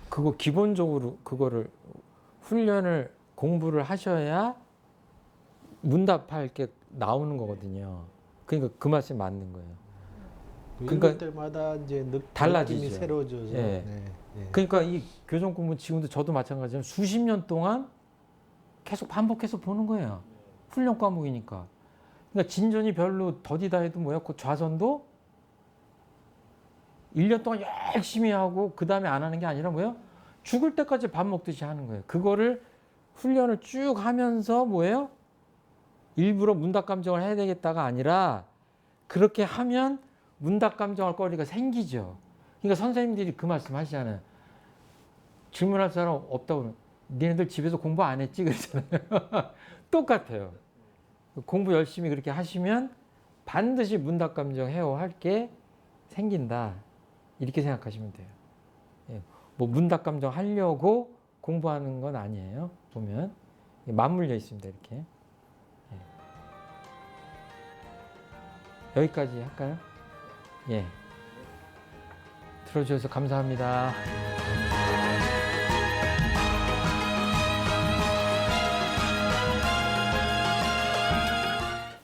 그거 기본적으로 그거를 훈련을 공부를 하셔야 문답할 게 나오는 거거든요. 그러니까 그 말씀이 맞는 거예요. 그러니까 읽을 때마다 이제 달라지죠. 느낌이 새로워져서 예. 네. 그러니까 이 교정 공부 지금도 저도 마찬가지지만 수십 년 동안 계속 반복해서 보는 거예요. 훈련 과목이니까. 그러니까 진전이 별로 더디다 해도 뭐야? 그 좌선도 1년 동안 열심히 하고 그 다음에 안 하는 게 아니라 뭐예요? 죽을 때까지 밥 먹듯이 하는 거예요. 그거를 훈련을 쭉 하면서 뭐예요? 일부러 문답감정을 해야 되겠다가 아니라 그렇게 하면 문답감정할 거리가 생기죠. 그러니까 선생님들이 그 말씀 하시잖아요. 질문할 사람 없다고 그러면 니네들 집에서 공부 안 했지? 그러잖아요. 똑같아요. 공부 열심히 그렇게 하시면 반드시 문답감정 해오할 게 생긴다. 이렇게 생각하시면 돼요. 예. 뭐 문답감정 하려고 공부하는 건 아니에요. 보면 맞물려 있습니다. 이렇게. 예. 여기까지 할까요? 예. 들어주셔서 감사합니다.